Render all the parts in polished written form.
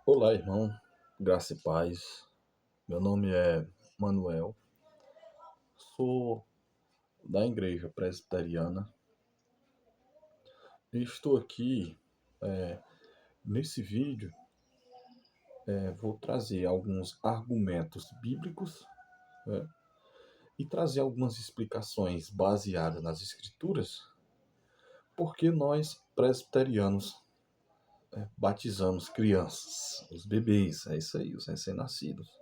Olá, irmão, graça e paz. Meu nome é Manuel, sou da Igreja Presbiteriana e estou aqui nesse vídeo. Vou trazer alguns argumentos bíblicos, né, e trazer algumas explicações baseadas nas Escrituras, porque nós presbiterianos batizamos crianças, os bebês, é isso aí, os recém-nascidos.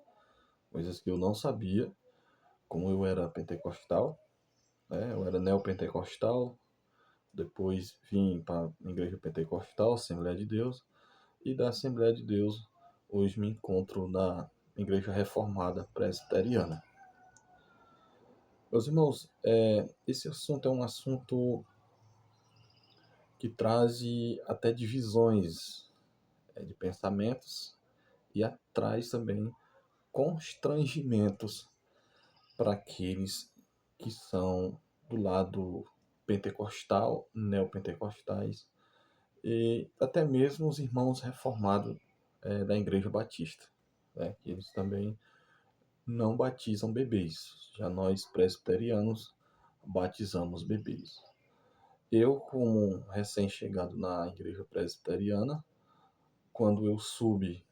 Coisas que eu não sabia, como eu era pentecostal, né, eu era neopentecostal. Depois vim para a Igreja Pentecostal, Assembleia de Deus, e da Assembleia de Deus hoje me encontro na Igreja Reformada Presbiteriana. Meus irmãos, esse assunto é um assunto que traz até divisões de pensamentos e traz também constrangimentos para aqueles que são do lado pentecostal, neopentecostais, e até mesmo os irmãos reformados da Igreja Batista, né, que eles também não batizam bebês. Já nós presbiterianos batizamos bebês. Eu, como recém-chegado na Igreja Presbiteriana, quando eu soube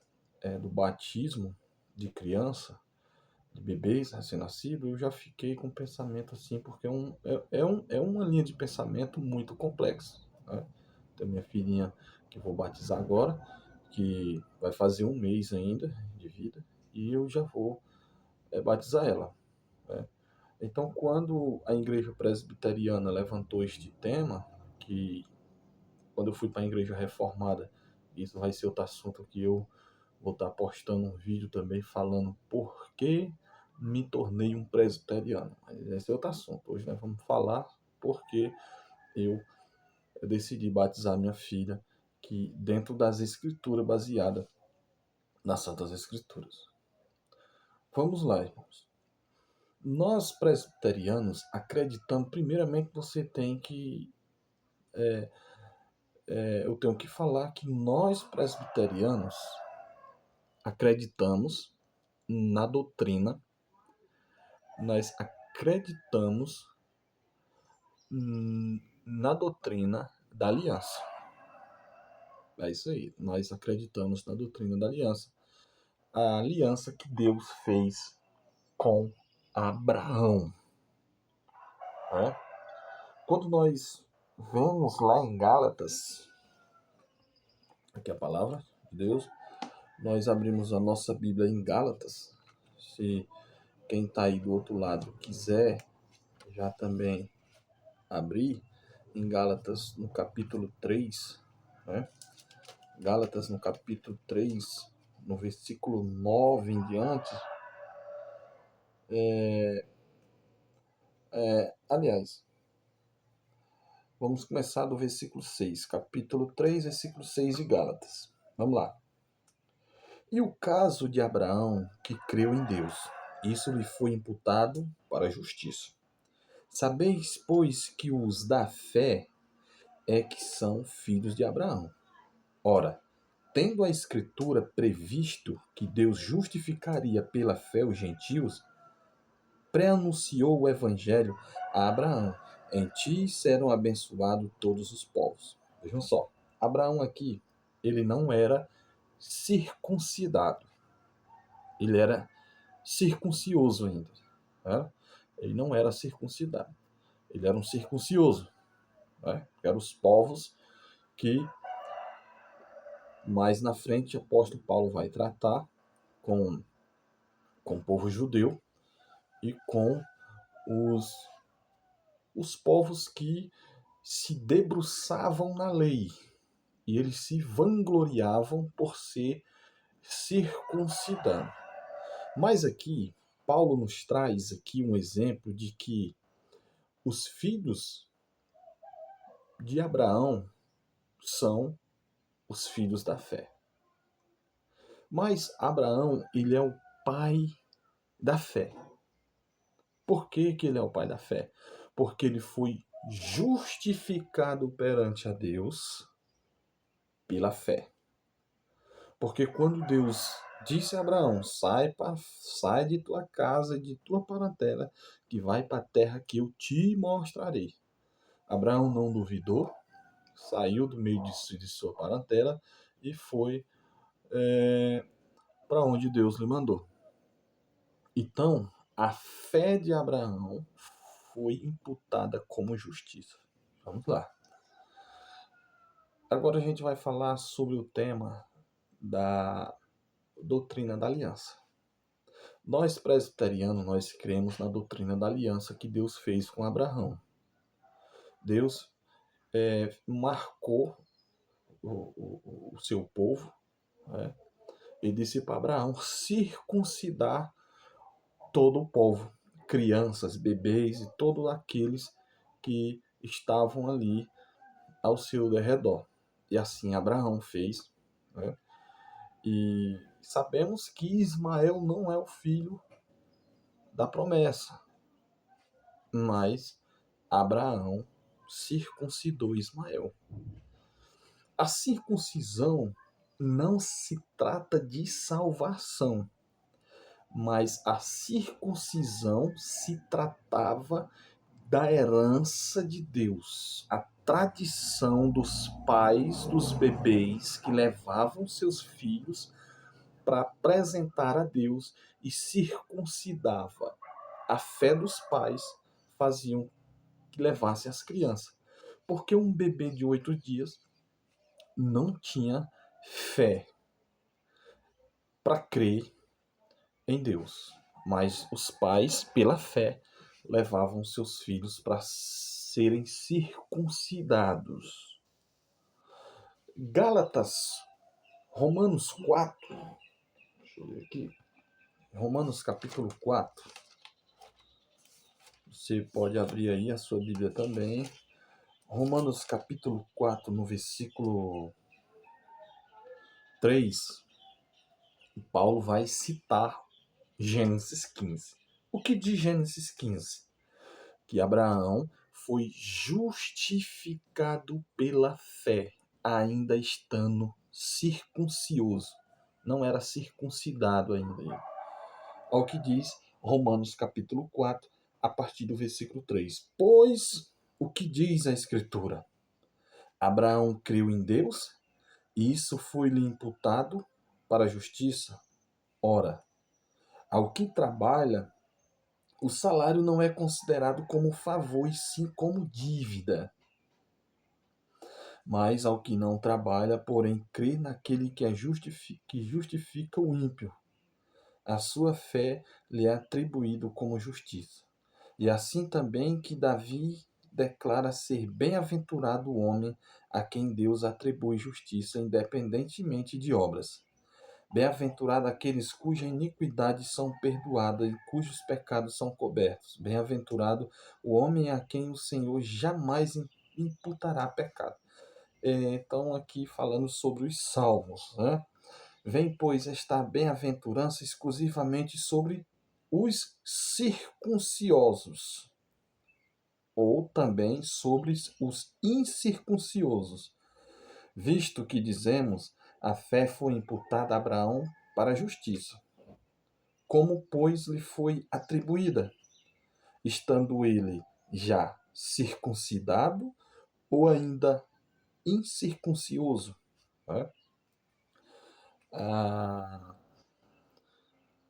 do batismo de criança, de bebês recém-nascidos, eu já fiquei com um pensamento assim, porque é uma linha de pensamento muito complexa, né? Tem minha filhinha que vou batizar agora, que vai fazer um mês ainda de vida, e eu já vou batizar ela, né? Então, quando a igreja presbiteriana levantou este tema, que quando eu fui para a igreja reformada, isso vai ser outro assunto que eu vou estar postando um vídeo também falando por que me tornei um presbiteriano. Mas esse é outro assunto. Hoje nós vamos falar por que eu decidi batizar minha filha, que dentro das escrituras, baseada nas Santas Escrituras. Vamos lá, irmãos. Nós presbiterianos acreditamos, primeiramente você tem que, eu tenho que falar que nós presbiterianos acreditamos na doutrina, nós acreditamos na doutrina da aliança. É isso aí, nós acreditamos na doutrina da aliança. A aliança que Deus fez com Abraão, né? Quando nós vemos lá em Gálatas, aqui é a palavra de Deus, nós abrimos a nossa Bíblia em Gálatas. Se quem está aí do outro lado quiser já também abrir, em Gálatas no capítulo 3, né? Gálatas no capítulo 3, no versículo 9 em diante. Aliás, vamos começar do versículo 6, capítulo 3, versículo 6 de Gálatas. Vamos lá. E o caso de Abraão, que creu em Deus, isso lhe foi imputado para a justiça. Sabeis, pois, que os da fé é que são filhos de Abraão. Ora, tendo a Escritura previsto que Deus justificaria pela fé os gentios, pré-anunciou o Evangelho a Abraão. Em ti serão abençoados todos os povos. Vejam só, Abraão aqui, ele não era circuncidado. Ele era circuncioso ainda, né? Ele não era circuncidado. Ele era um circuncioso, né? Eram os povos que mais na frente o apóstolo Paulo vai tratar com, com o povo judeu e com os, os povos que se debruçavam na lei, e eles se vangloriavam por ser circuncidado. Mas aqui, Paulo nos traz aqui um exemplo de que os filhos de Abraão são os filhos da fé. Mas Abraão, ele é o pai da fé. Por que que ele é o pai da fé? Porque ele foi justificado perante a Deus pela fé. Porque quando Deus disse a Abraão, sai de tua casa e de tua parentela, que vai para a terra que eu te mostrarei. Abraão não duvidou, saiu do meio de sua parentela e foi para onde Deus lhe mandou. Então, a fé de Abraão foi imputada como justiça. Vamos lá. Agora a gente vai falar sobre o tema da doutrina da aliança. Nós presbiterianos, nós cremos na doutrina da aliança que Deus fez com Abraão. Deus marcou o seu povo, né? E disse para Abraão circuncidar todo o povo, crianças, bebês e todos aqueles que estavam ali ao seu redor. E assim Abraão fez, né? E sabemos que Ismael não é o filho da promessa, mas Abraão circuncidou Ismael. A circuncisão não se trata de salvação, mas a circuncisão se tratava da herança de Deus, a tradição dos pais dos bebês que levavam seus filhos para apresentar a Deus e circuncidava. A fé dos pais faziam que levasse as crianças, porque um bebê de 8 dias não tinha fé para crer em Deus, mas os pais, pela fé, levavam seus filhos para serem circuncidados. Gálatas, Romanos 4, deixa eu ver aqui, Romanos capítulo 4, você pode abrir aí a sua Bíblia também. Romanos capítulo 4, no versículo 3, Paulo vai citar Gênesis 15. O que diz Gênesis 15? Que Abraão foi justificado pela fé, ainda estando circuncioso. Não era circuncidado ainda. Ao que diz Romanos capítulo 4, a partir do versículo 3. Pois o que diz a Escritura? Abraão creu em Deus e isso foi-lhe imputado para a justiça. Ora, ao que trabalha, o salário não é considerado como favor, e sim como dívida. Mas ao que não trabalha, porém, crê naquele que justifica o ímpio, a sua fé lhe é atribuído como justiça. E assim também que Davi declara ser bem-aventurado o homem a quem Deus atribui justiça, independentemente de obras. Bem-aventurado aqueles cujas iniquidades são perdoadas e cujos pecados são cobertos. Bem-aventurado o homem a quem o Senhor jamais imputará pecado. Então, aqui falando sobre os salmos, né? Vem, pois, esta bem-aventurança exclusivamente sobre os circunciosos, ou também sobre os incircunciosos, visto que dizemos, a fé foi imputada a Abraão para a justiça. Como, pois, lhe foi atribuída? Estando ele já circuncidado ou ainda incircuncioso? Né?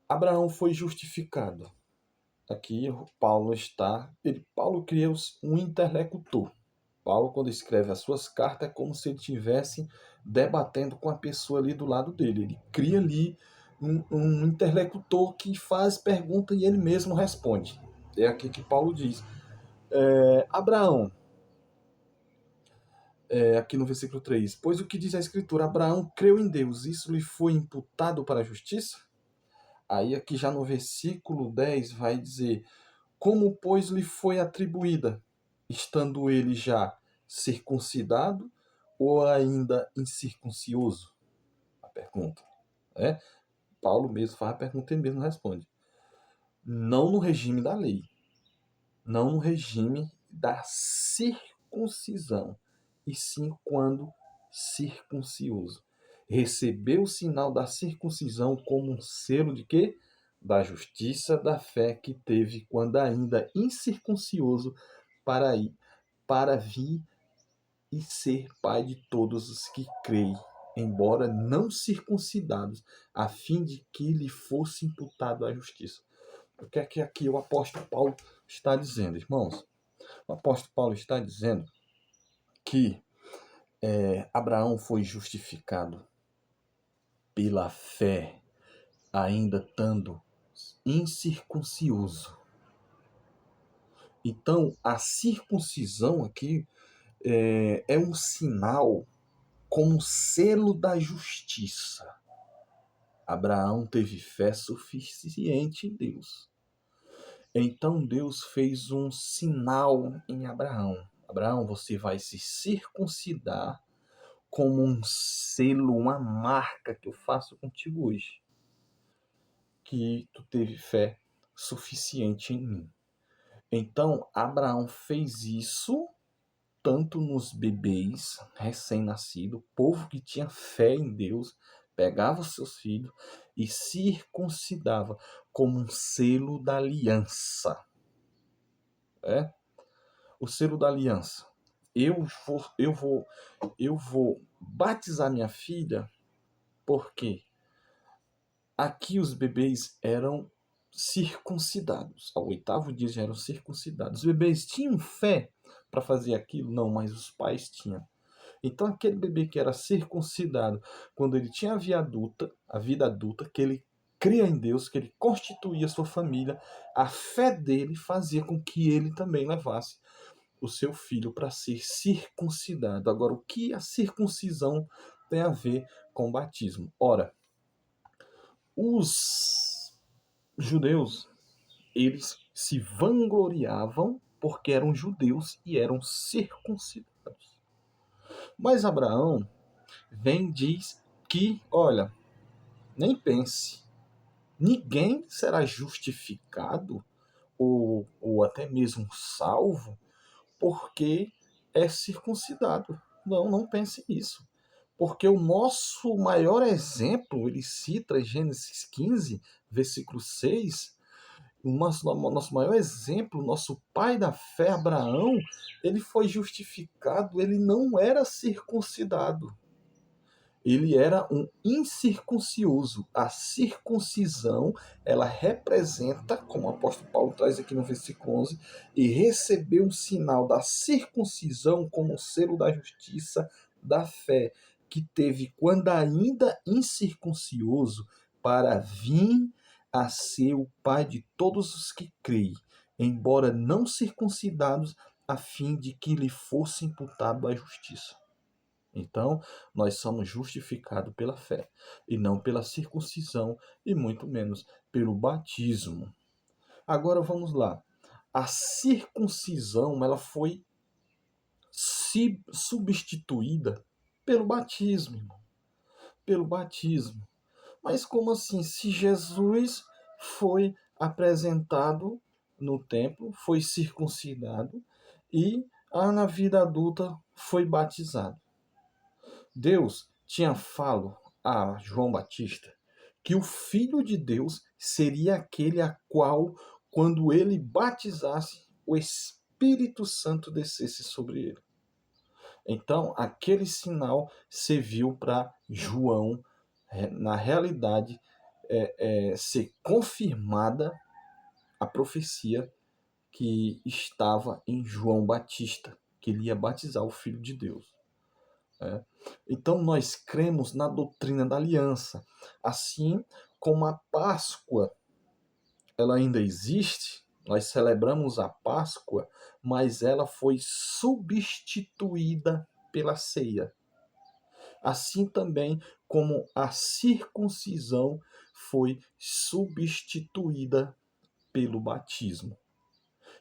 Abraão foi justificado. Aqui Paulo cria um interlocutor. Paulo, quando escreve as suas cartas, é como se ele estivesse debatendo com a pessoa ali do lado dele. Ele cria ali um interlocutor que faz pergunta e ele mesmo responde. É aqui que Paulo diz. Abraão, aqui no versículo 3, pois o que diz a Escritura? Abraão creu em Deus, isso lhe foi imputado para a justiça? Aí aqui já no versículo 10 vai dizer, como, pois, lhe foi atribuída, estando ele já circuncidado ou ainda incircuncioso? A pergunta. Né? Paulo mesmo faz a pergunta e ele mesmo responde. Não no regime da lei, não no regime da circuncisão, e sim quando circuncioso. recebeu o sinal da circuncisão como um selo de quê? Da justiça da fé que teve quando ainda incircuncioso para vir e ser pai de todos os que creem, embora não circuncidados, a fim de que lhe fosse imputado a justiça. O que é que aqui o apóstolo Paulo está dizendo, irmãos? O apóstolo Paulo está dizendo que Abraão foi justificado pela fé, ainda estando incircuncioso. Então, a circuncisão aqui é um sinal como selo da justiça. Abraão teve fé suficiente em Deus. Então Deus fez um sinal em Abraão. Abraão, você vai se circuncidar como um selo, uma marca que eu faço contigo hoje. Que tu teve fé suficiente em mim. Então Abraão fez isso tanto nos bebês recém-nascidos, povo que tinha fé em Deus, pegava os seus filhos e circuncidava como um selo da aliança. O selo da aliança. Eu vou batizar minha filha porque aqui os bebês eram circuncidados. Ao 8º dia já eram circuncidados. Os bebês tinham fé para fazer aquilo? Não, mas os pais tinham. Então aquele bebê que era circuncidado, quando ele tinha a vida adulta, que ele cria em Deus, que ele constituía sua família, a fé dele fazia com que ele também levasse o seu filho para ser circuncidado. Agora, o que a circuncisão tem a ver com o batismo? Ora, os judeus, eles se vangloriavam porque eram judeus e eram circuncidados. Mas Abraão vem e diz que, olha, nem pense, ninguém será justificado ou até mesmo salvo porque é circuncidado. Não, não pense nisso. Porque o nosso maior exemplo, ele cita em Gênesis 15, versículo 6, o nosso maior exemplo, nosso pai da fé, Abraão, ele foi justificado, ele não era circuncidado. Ele era um incircuncioso. A circuncisão, ela representa, como o apóstolo Paulo traz aqui no versículo 11, e recebeu um sinal da circuncisão como selo da justiça da fé, que teve quando ainda incircuncioso, para vir a ser o pai de todos os que creem, embora não circuncidados, a fim de que lhe fosse imputado a justiça. Então, nós somos justificados pela fé, e não pela circuncisão, e muito menos pelo batismo. Agora vamos lá. A circuncisão, ela foi substituída pelo batismo, irmão. Pelo batismo. Mas como assim? Se Jesus foi apresentado no templo, foi circuncidado e na vida adulta foi batizado. Deus tinha falado a João Batista que o Filho de Deus seria aquele a qual, quando ele batizasse, o Espírito Santo descesse sobre ele. Então, aquele sinal serviu para João, na realidade, ser confirmada a profecia que estava em João Batista, que ele ia batizar o Filho de Deus. Então nós cremos na doutrina da aliança. Assim como a Páscoa ela ainda existe, nós celebramos a Páscoa, mas ela foi substituída pela ceia. Assim também como a circuncisão foi substituída pelo batismo.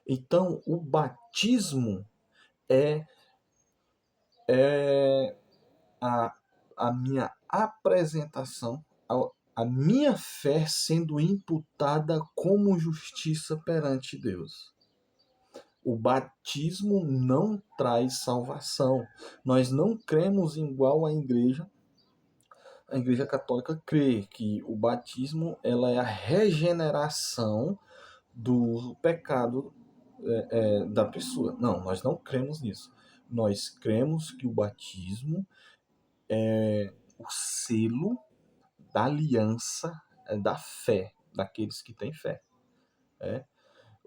Então o batismo é a, a minha apresentação, a minha fé sendo imputada como justiça perante Deus. O batismo não traz salvação. Nós não cremos igual à igreja A Igreja Católica crê que o batismo ela é a regeneração do pecado da pessoa. Não, nós não cremos nisso. Nós cremos que o batismo é o selo da aliança da fé, daqueles que têm fé. É.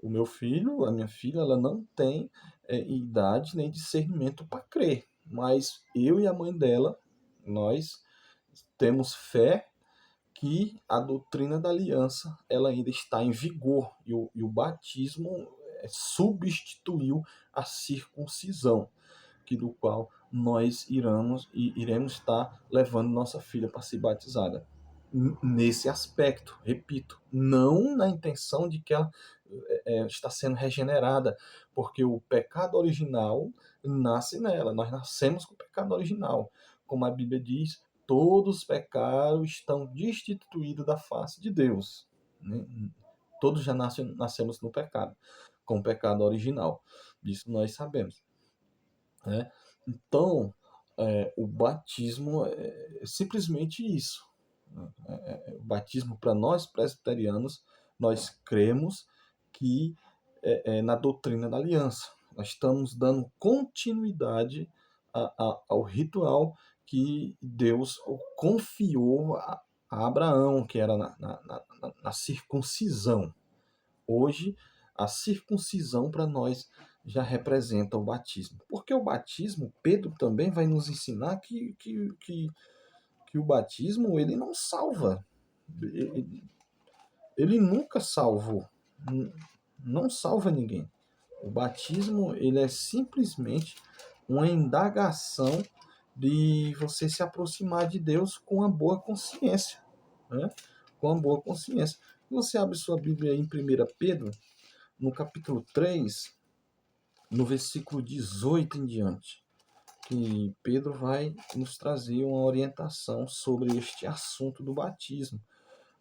O meu filho, a minha filha, ela não tem idade nem discernimento para crer, mas eu e a mãe dela, nós temos fé que a doutrina da aliança ela ainda está em vigor e o batismo substituiu a circuncisão, que do qual nós iremos estar levando nossa filha para ser batizada. Nesse aspecto, repito, não na intenção de que ela está sendo regenerada, porque o pecado original nasce nela, nós nascemos com o pecado original. Como a Bíblia diz, todos os pecados estão destituídos da face de Deus. Né? Todos já nascemos no pecado, com o pecado original. Disso nós sabemos. Né? Então, o batismo é simplesmente isso. O batismo, para nós presbiterianos, nós cremos que na doutrina da aliança. Nós estamos dando continuidade ao ritual que Deus confiou a Abraão, que era na circuncisão. Hoje, a circuncisão para nós já representa o batismo. Porque o batismo, Pedro também vai nos ensinar que o batismo ele não salva. Ele nunca salvou. Não salva ninguém. O batismo ele é simplesmente uma indagação de você se aproximar de Deus com uma boa consciência. Né? Com uma boa consciência. Você abre sua Bíblia em 1 Pedro, no capítulo 3, no versículo 18 em diante, que Pedro vai nos trazer uma orientação sobre este assunto do batismo.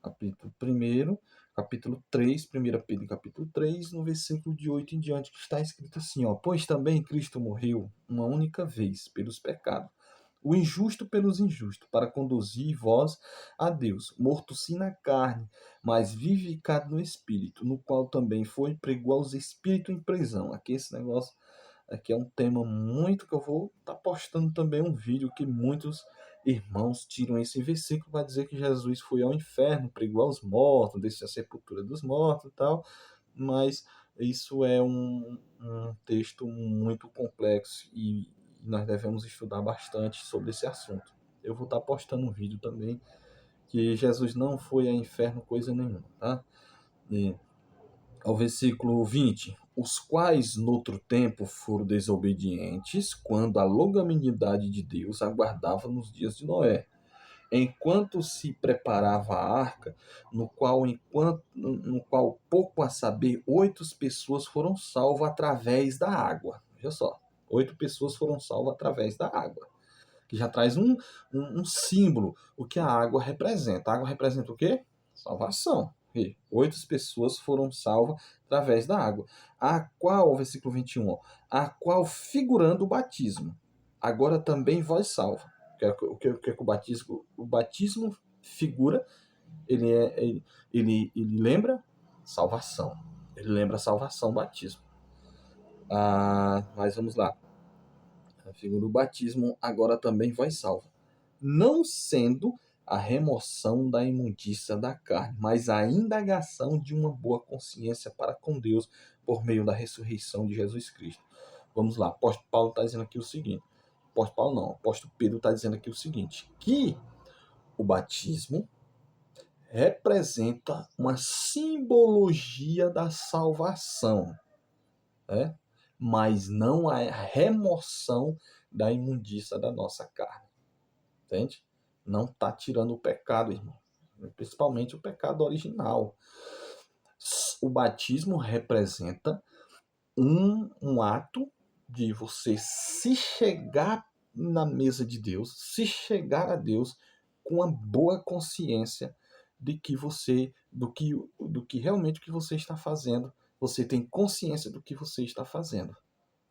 Capítulo 1, capítulo 3, 1 Pedro capítulo 3, no versículo de 8 em diante, que está escrito assim, ó: pois também Cristo morreu uma única vez pelos pecados, o injusto pelos injustos, para conduzir vós a Deus, morto sim na carne, mas vivificado no Espírito, no qual também foi pregou aos espíritos em prisão. Aqui esse negócio aqui é um tema muito que eu vou estar postando também um vídeo que muitos irmãos tiram esse versículo para dizer que Jesus foi ao inferno, pregou aos mortos, desceu a sepultura dos mortos e tal, mas isso é um texto muito complexo e nós devemos estudar bastante sobre esse assunto. Eu vou estar postando um vídeo também que Jesus não foi ao inferno coisa nenhuma, tá? E ao versículo 20: os quais noutro tempo foram desobedientes, quando a longanimidade de Deus aguardava nos dias de Noé, enquanto se preparava a arca, no qual pouco a saber, 8 pessoas foram salvas através da água. Veja só, 8 pessoas foram salvas através da água, que já traz um símbolo, o que a água representa. A água representa o quê? Salvação. 8 pessoas foram salvas através da água. A qual, versículo 21, ó, a qual figurando o batismo, agora também vós salva. O que é que o batismo figura? Ele lembra salvação. Ele lembra salvação, batismo. Mas vamos lá. A figura do batismo agora também vós salva. Não sendo a remoção da imundícia da carne, mas a indagação de uma boa consciência para com Deus por meio da ressurreição de Jesus Cristo. Vamos lá, apóstolo Paulo está dizendo aqui o seguinte. Apóstolo Paulo não, apóstolo Pedro está dizendo aqui o seguinte, que o batismo representa uma simbologia da salvação, né? Mas não a remoção da imundícia da nossa carne. Entende? Não está tirando o pecado, irmão. Principalmente o pecado original. O batismo representa um ato de você se chegar na mesa de Deus, se chegar a Deus com uma boa consciência de que do que realmente que você está fazendo. Você tem consciência do que você está fazendo.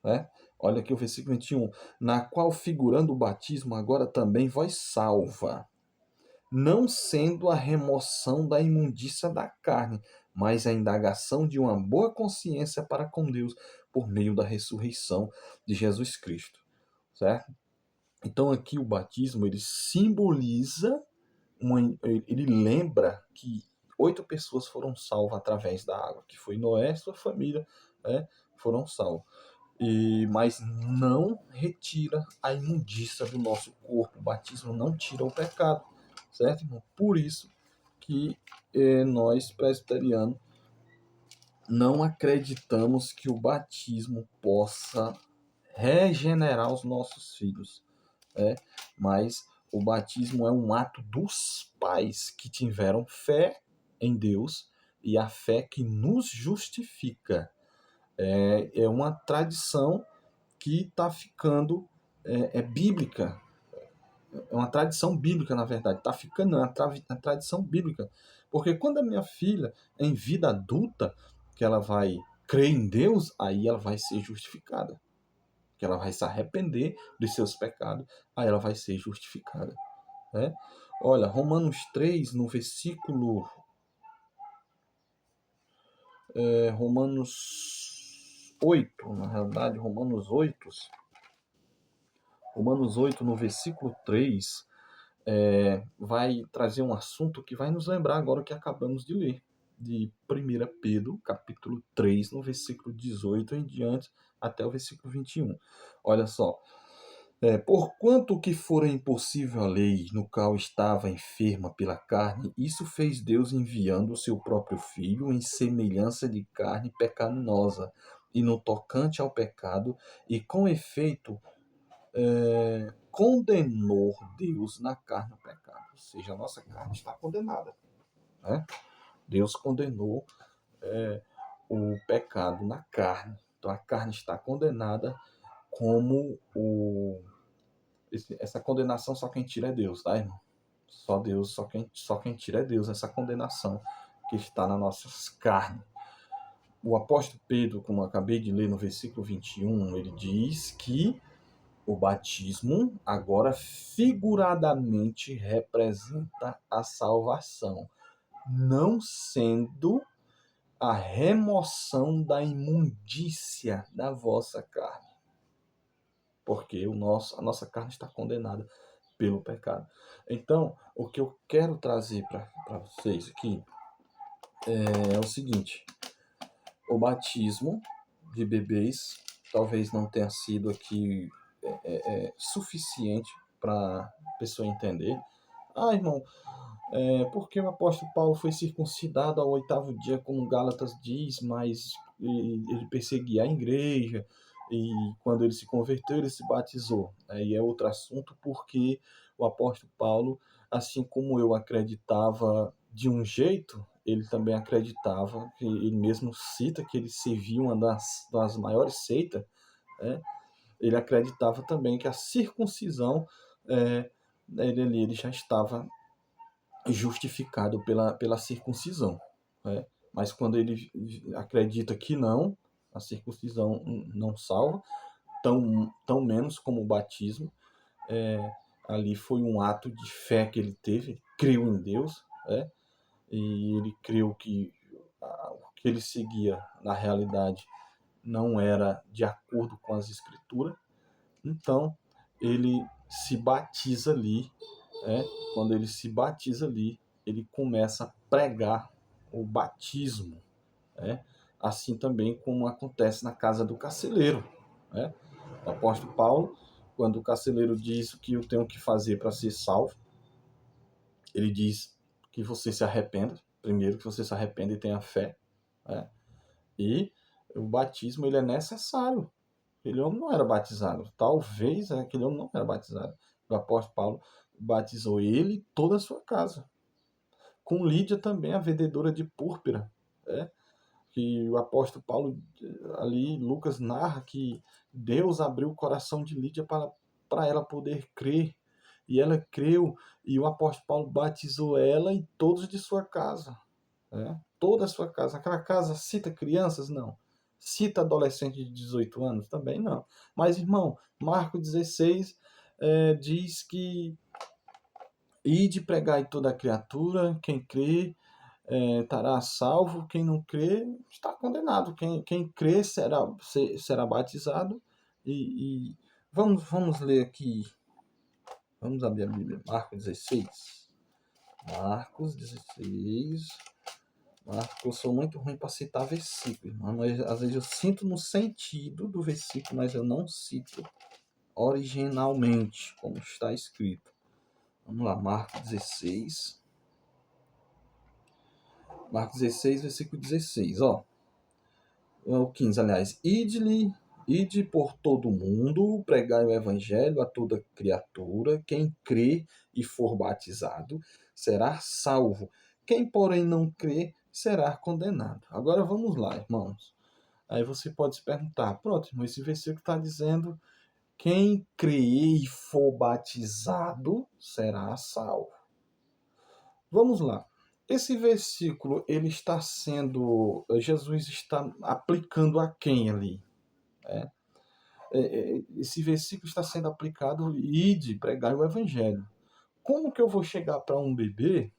Né? Olha aqui o versículo 21. Na qual figurando o batismo agora também vós salva. não sendo a remoção da imundícia da carne, mas a indagação de uma boa consciência para com Deus por meio da ressurreição de Jesus Cristo, certo? Então aqui o batismo ele simboliza ele lembra que 8 pessoas foram salvas através da água, que foi Noé e sua família, né, foram salvos. Mas não retira a imundícia do nosso corpo. O batismo não tira o pecado, certo, irmão? Por isso que nós, presbiterianos, não acreditamos que o batismo possa regenerar os nossos filhos, né? Mas o batismo é um ato dos pais que tiveram fé em Deus e a fé que nos justifica. É uma tradição que está ficando bíblica. É uma tradição bíblica, na verdade. Está ficando, não, é uma tradição bíblica. Porque quando a minha filha, em vida adulta, que ela vai crer em Deus, aí ela vai ser justificada. Que ela vai se arrepender dos seus pecados, aí ela vai ser justificada. Né? Olha, Romanos 3, no versículo. Romanos 8, na realidade, Romanos 8, no versículo 3, vai trazer um assunto que vai nos lembrar agora o que acabamos de ler, de 1 Pedro, capítulo 3, no versículo 18 em diante, até o versículo 21. Olha só. Porquanto que fora impossível a lei, no qual estava enferma pela carne, isso fez Deus enviando o seu próprio Filho em semelhança de carne pecaminosa, e no tocante ao pecado, e com efeito condenou Deus na carne o pecado. Ou seja, a nossa carne está condenada. Né? Deus condenou o pecado na carne. Então a carne está condenada como essa condenação só quem tira é Deus, tá, irmão? Só Deus, só quem tira é Deus, essa condenação que está nas nossas carnes. O apóstolo Pedro, como eu acabei de ler no versículo 21, ele diz que o batismo agora figuradamente representa a salvação, não sendo a remoção da imundícia da vossa carne, porque a nossa carne está condenada pelo pecado. Então, o que eu quero trazer para vocês aqui é o seguinte: o batismo de bebês talvez não tenha sido aqui suficiente para a pessoa entender. Ah, irmão, porque o apóstolo Paulo foi circuncidado ao 8º dia, como Gálatas diz, mas ele perseguia a igreja, e quando ele se converteu, ele se batizou. Aí é outro assunto, porque o apóstolo Paulo, assim como eu acreditava de um jeito, ele também acreditava, que ele mesmo cita que ele servia uma das maiores seitas, né? Ele acreditava também que a circuncisão, ele já estava justificado pela circuncisão. Né? Mas quando ele acredita que não, a circuncisão não salva, tão menos como o batismo, ali foi um ato de fé que ele teve, ele creu em Deus, e ele creu que o que ele seguia na realidade não era de acordo com as escrituras, então ele se batiza ali. Quando ele se batiza ali, ele começa a pregar o batismo, né? Assim também como acontece na casa do carcereiro. Né? O apóstolo Paulo, quando o carcereiro diz o que eu tenho que fazer para ser salvo, ele diz que você se arrependa, primeiro que você se arrependa e tenha fé. Né? E o batismo ele é necessário. Aquele homem não era batizado. Talvez aquele homem não era batizado. O apóstolo Paulo batizou ele e toda a sua casa. Com Lídia também, a vendedora de púrpura. Que o apóstolo Paulo, ali, Lucas narra que Deus abriu o coração de Lídia para ela poder crer. E ela creu, e o apóstolo Paulo batizou ela e todos de sua casa. Toda a sua casa. Aquela casa cita crianças? Não. Cita adolescente de 18 anos? Também não. Mas, irmão, Marcos 16 diz que Ide pregai toda a criatura, quem crê estará salvo, quem não crê está condenado. Quem crê será batizado. E vamos ler aqui, vamos abrir a Bíblia, Marcos 16. Marcos 16. Marcos, eu sou muito ruim para citar versículo, mas às vezes eu sinto no sentido do versículo, mas eu não cito originalmente, como está escrito. Vamos lá, Marcos 16. Marcos 16, versículo 16, ó. O 15, aliás. Ide por todo mundo, pregai o evangelho a toda criatura. Quem crê e for batizado será salvo. Quem, porém, não crê será condenado. Agora vamos lá, irmãos. Aí você pode se perguntar, pronto, irmão, esse versículo está dizendo quem crê e for batizado será salvo. Vamos lá. Esse versículo, ele está sendo, Jesus está aplicando a quem ali? Esse versículo está sendo aplicado, ide, pregar o evangelho. Como que eu vou chegar para um bebê,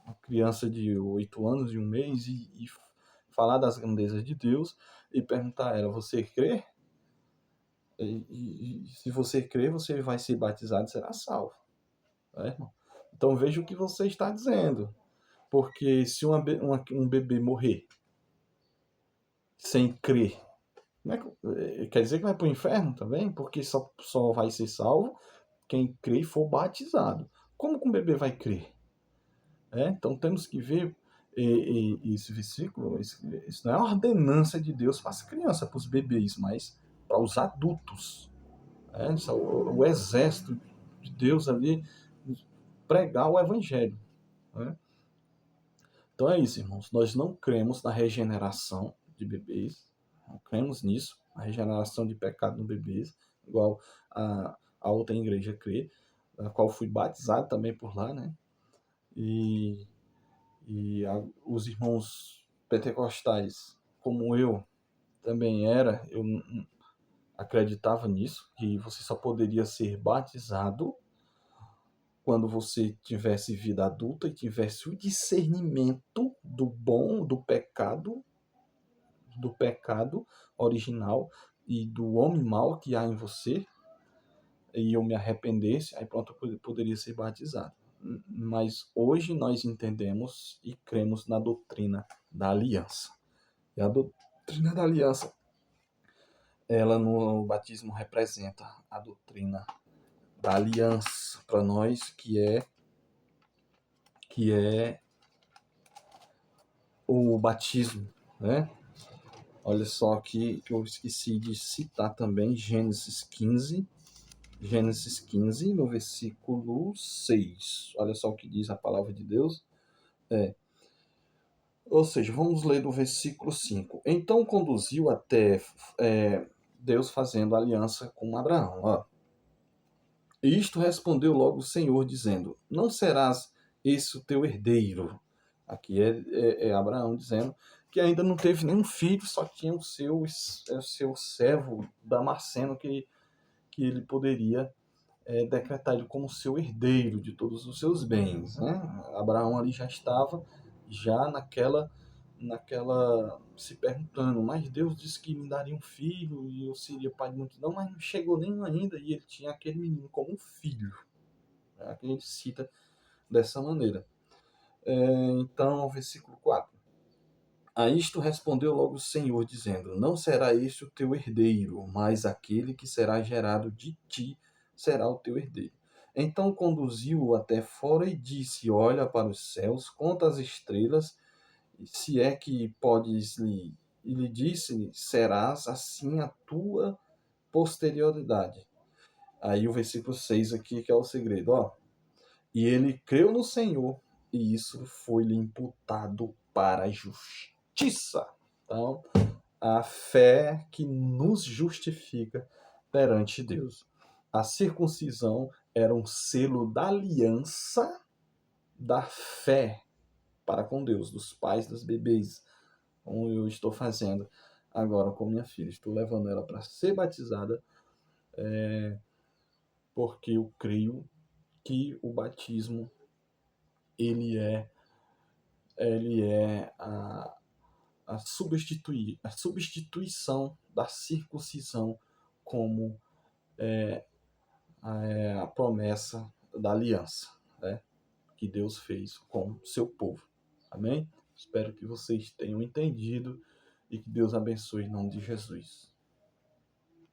uma criança de 8 anos e 1 mês, e falar das grandezas de Deus e perguntar a ela, você crê? E se você crê, você vai ser batizado e será salvo. Né, irmão? Então veja o que você está dizendo. Porque se um bebê morrer sem crer, né, quer dizer que vai para o inferno também? Porque só vai ser salvo quem crê e for batizado. Como que um bebê vai crer? Então temos que ver esse versículo, isso não é uma ordenança de Deus para as crianças, para os bebês, mas para os adultos. Isso é o exército de Deus ali pregar o evangelho. Né? Então é isso, irmãos. Nós não cremos na regeneração de bebês, não cremos nisso, a regeneração de pecado no bebês, igual a outra igreja crê, a qual fui batizado também por lá, né? E, os irmãos pentecostais, como eu também era, eu acreditava nisso, que você só poderia ser batizado quando você tivesse vida adulta e tivesse o discernimento do bom, do pecado original e do homem mau que há em você, e eu me arrependesse, aí pronto, eu poderia ser batizado. Mas hoje nós entendemos e cremos na doutrina da aliança. E a doutrina da aliança, ela no batismo representa a doutrina da aliança para nós, que é o batismo, né? Olha só aqui que eu esqueci de citar também Gênesis 15, no versículo 6. Olha só o que diz a palavra de Deus. Ou seja, vamos ler do versículo 5. Então conduziu até Deus fazendo aliança com Abraão. Ó. E isto respondeu logo o Senhor, dizendo: Não serás esse o teu herdeiro. Aqui é Abraão dizendo que ainda não teve nenhum filho, só tinha o seu servo Damasceno que ele poderia decretar ele como seu herdeiro de todos os seus bens. Né? Abraão ali já estava já naquela se perguntando, mas Deus disse que me daria um filho e eu seria pai de multidão, mas não chegou nenhum ainda e ele tinha aquele menino como um filho. Aqui a gente cita dessa maneira. Então, versículo 4. A isto respondeu logo o Senhor, dizendo: Não será este o teu herdeiro, mas aquele que será gerado de ti será o teu herdeiro. Então conduziu-o até fora e disse: Olha para os céus, conta as estrelas, se é que podes lhe. E lhe disse: Serás assim a tua posterioridade. Aí o versículo 6 aqui que é o segredo, ó. E ele creu no Senhor, e isso foi-lhe imputado para a justiça. Então, a fé que nos justifica perante Deus. A circuncisão era um selo da aliança da fé para com Deus, dos pais dos bebês, como eu estou fazendo agora com minha filha. Estou levando ela para ser batizada, porque eu creio que o batismo ele é, ele é a substituição da circuncisão como a promessa da aliança, né, que Deus fez com o seu povo. Amém? Espero que vocês tenham entendido e que Deus abençoe em nome de Jesus.